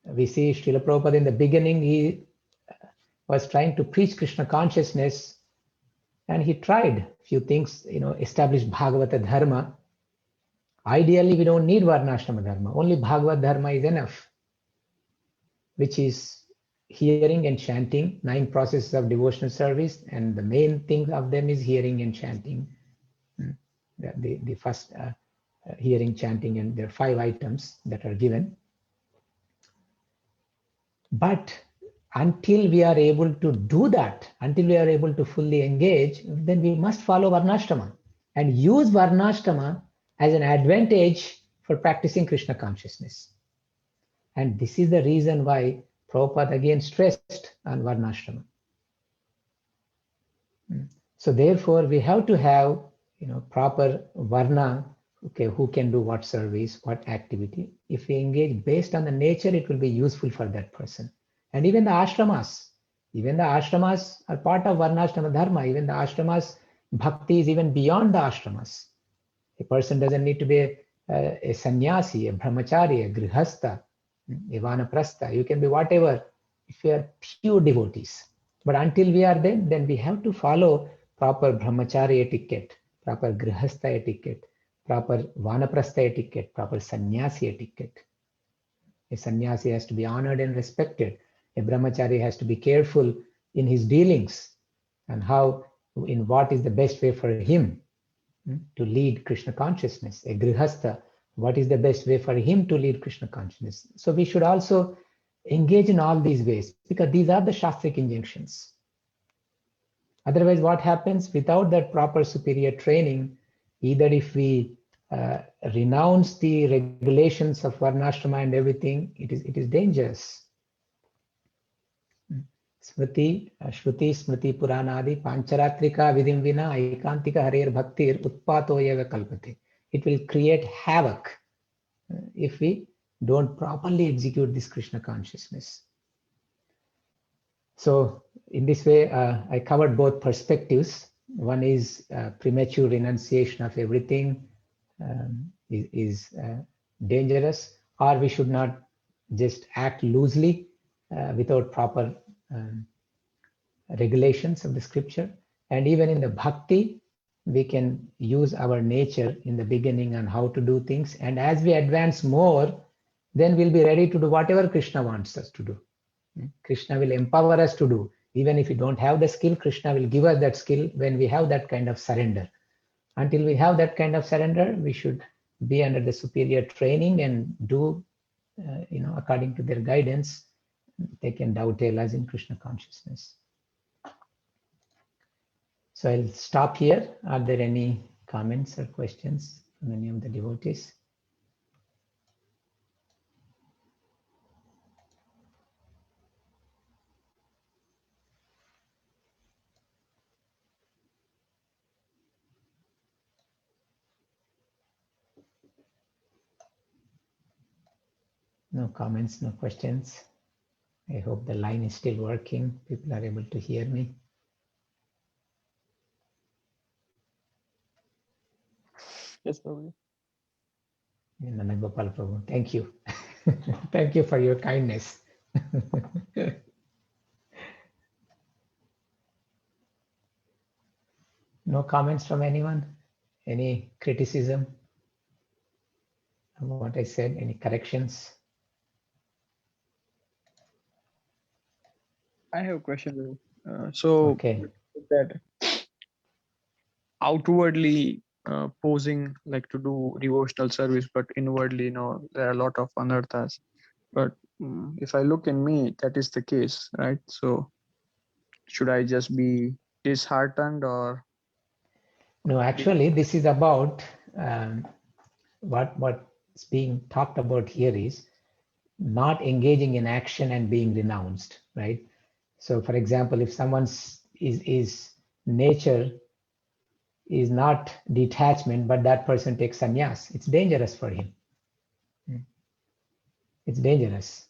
We see Srila Prabhupada in the beginning, he was trying to preach Krishna consciousness, and he tried a few things, establish Bhagavata Dharma. Ideally, we don't need Varnashrama Dharma, only Bhagavad Dharma is enough, which is hearing and chanting, 9 processes of devotional service, and the main thing of them is hearing and chanting. The first hearing, chanting, and there are 5 items that are given. But until we are able to do that, until we are able to fully engage, then we must follow Varnashrama and use Varnashrama as an advantage for practicing Krishna consciousness. And this is the reason why Prabhupada again stressed on Varnashrama. So therefore, we have to have proper Varna, who can do what service, what activity. If we engage based on the nature, it will be useful for that person. And even the ashramas are part of Varnashrama Dharma. Even the ashramas, bhakti is even beyond the ashramas. A person doesn't need to be a sannyasi, a brahmachari, a grihastha, a vanaprastha. You can be whatever if you are pure devotees. But until we are there, then we have to follow proper brahmachari etiquette, proper grihastha etiquette, proper vanaprastha etiquette, proper sannyasi etiquette. A sannyasi has to be honored and respected. A brahmachari has to be careful in his dealings and in what is the best way for him to lead Krishna consciousness. A grihastha, what is the best way for him to lead Krishna consciousness? So we should also engage in all these ways, because these are the Shastric injunctions. Otherwise, what happens without that proper superior training, either if we renounce the regulations of Varnashrama and everything, it is dangerous. Shruti Smriti Puranadi Pancharatrika Vidim Vina Aikantika Harir Bhaktir Utpato Yeva Kalpate. It will create havoc if we don't properly execute this Krishna consciousness. So in this way, I covered both perspectives. One is premature renunciation of everything is dangerous, or we should not just act loosely without proper regulations of the scripture. And even in the bhakti, we can use our nature in the beginning on how to do things. And as we advance more, then we'll be ready to do whatever Krishna wants us to do. Krishna will empower us to do. Even if we don't have the skill, Krishna will give us that skill when we have that kind of surrender. Until we have that kind of surrender, we should be under the superior training and do, according to their guidance, they can dovetail us in Krishna consciousness. So I'll stop here. Are there any comments or questions from any of the devotees? No comments, no questions. I hope the line is still working. People are able to hear me. Yes, Prabhu. Nanagopal Prabhu, thank you. Thank you for your kindness. No comments from anyone? Any criticism of what I said? Any corrections? I have a question. So Okay. that outwardly posing like to do devotional service, but inwardly, there are a lot of anarthas. But if I look in me, that is the case, right? So should I just be disheartened or? No, actually, this is about what's being talked about here is not engaging in action and being renounced, right? So, for example, if someone's is nature is not detachment, but that person takes sannyas, it's dangerous for him. It's dangerous.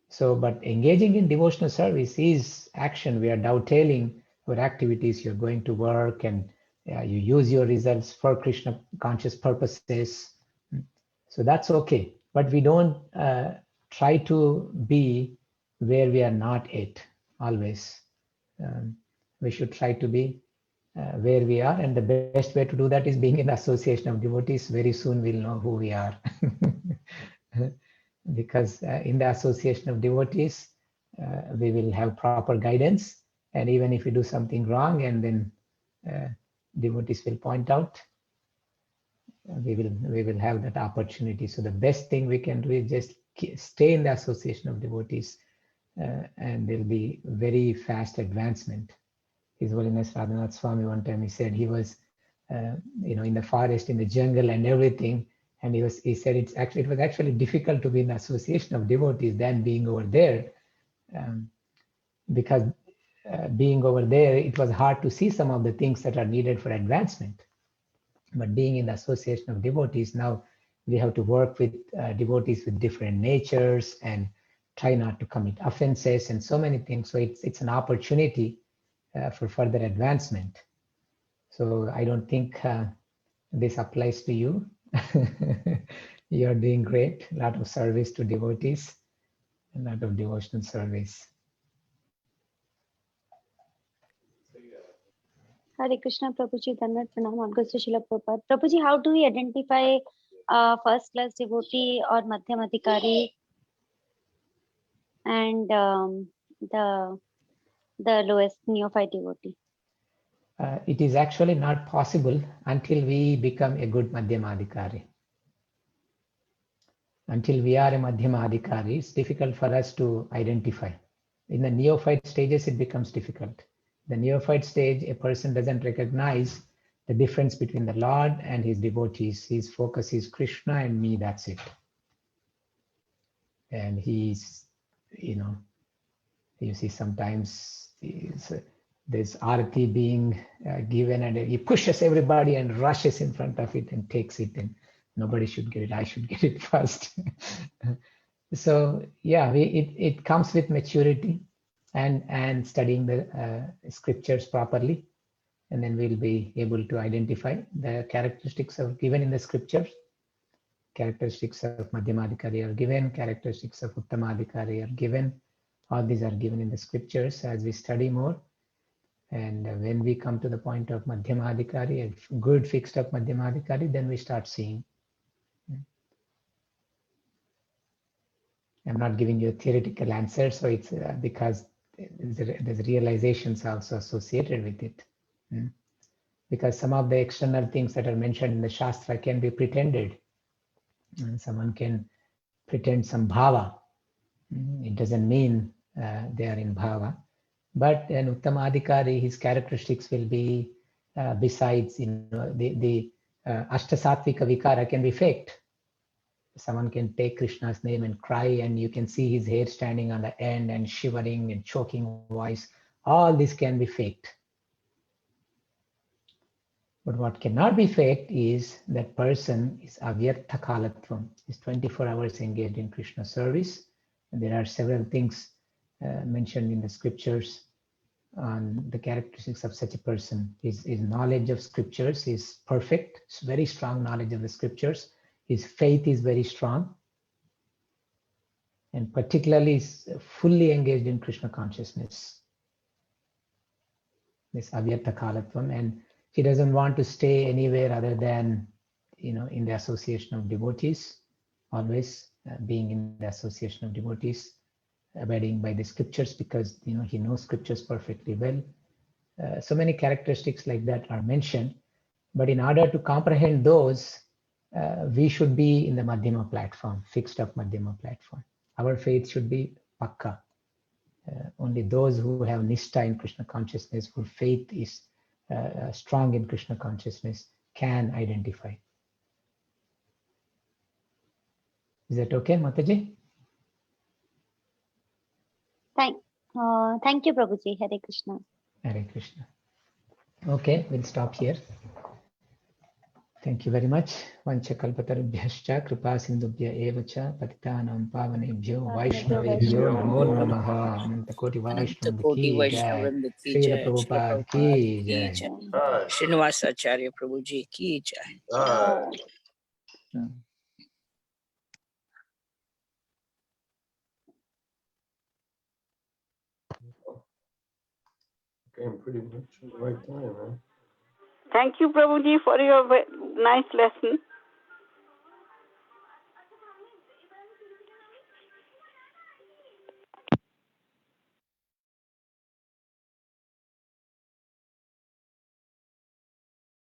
So, but engaging in devotional service is action. We are dovetailing our activities. You're going to work and you use your results for Krishna conscious purposes. So that's okay. But we don't try to be where we are not at always. We should try to be where we are. And the best way to do that is being in the association of devotees. Very soon we'll know who we are. Because in the association of devotees, we will have proper guidance. And even if we do something wrong and then devotees will point out, we will have that opportunity. So the best thing we can do is just stay in the association of devotees, and there'll be very fast advancement. His Holiness Radhanath Swami, one time he said he was in the forest, in the jungle and everything, and he said it was actually difficult to be in the association of devotees than being over there, because being over there, it was hard to see some of the things that are needed for advancement. But being in the association of devotees, now we have to work with devotees with different natures and try not to commit offenses and so many things. So it's an opportunity for further advancement. So I don't think this applies to you. You're doing great. A lot of service to devotees, a lot of devotional service. Hare Krishna, Prabhuji, Dhanvat Pranam, all goes to Srila Prabhupada. Prabhuji, how do we identify first class devotee or Madhyam Adhikari and the lowest neophyte devotee? It is actually not possible until we become a good Madhyama Adhikari. Until we are a Madhyama Adhikari, it's difficult for us to identify. In the neophyte stages, it becomes difficult. The neophyte stage, a person doesn't recognize the difference between the Lord and his devotees. His focus is Krishna and me, that's it. And he's, you see sometimes there's arati being given and he pushes everybody and rushes in front of it and takes it, and nobody should get it, I should get it first. So yeah, it comes with maturity and studying the scriptures properly, and then we'll be able to identify the characteristics of given in the scriptures. Characteristics of Madhyamadhikari are given, characteristics of Uttamadhikari are given. All these are given in the scriptures as we study more. And when we come to the point of Madhyamadhikari, a good fixed up Madhyamadhikari, then we start seeing. I'm not giving you a theoretical answer, so it's because there's realizations also associated with it. Because some of the external things that are mentioned in the Shastra can be pretended. And someone can pretend some bhava. It doesn't mean they are in bhava. But an Uttamadhikari, his characteristics will be, besides, the Ashtasatvika Vikara can be faked. Someone can take Krishna's name and cry, and you can see his hair standing on the end and shivering and choking voice. All this can be faked. But what cannot be faked is that person is avyartha kalatvam, is 24 hours engaged in Krishna service. And there are several things mentioned in the scriptures on the characteristics of such a person. His knowledge of scriptures is perfect. It's very strong knowledge of the scriptures. His faith is very strong. And particularly is fully engaged in Krishna consciousness. This avyartha kalatvam. And he doesn't want to stay anywhere other than, in the association of devotees, always being in the association of devotees, abiding by the scriptures, because, he knows scriptures perfectly well. So many characteristics like that are mentioned, but in order to comprehend those, we should be in the Madhyama platform, fixed up Madhyama platform. Our faith should be pakka. Only those who have nishta in Krishna consciousness, whose faith is strong in Krishna consciousness, can identify. Is that okay, Mataji? Thank you, Prabhuji. Hare Krishna. Hare Krishna. Okay, we'll stop here. Thank you very much. Vanchakalpatarubhyascha kripa sindubhya evacha patitanam pavanebhyo vaishnavebhyo namo namaha. Anantakoti Vaishnava Anantakoti ki jai. Vaishnavrinda ki Srila jai, Srila Prabhupada Prabhupada ki ki jai. jai, Srinivasacarya Prabhuji ki jai. Came pretty much at the right time, huh? Thank you, Prabhuji, for your nice lesson.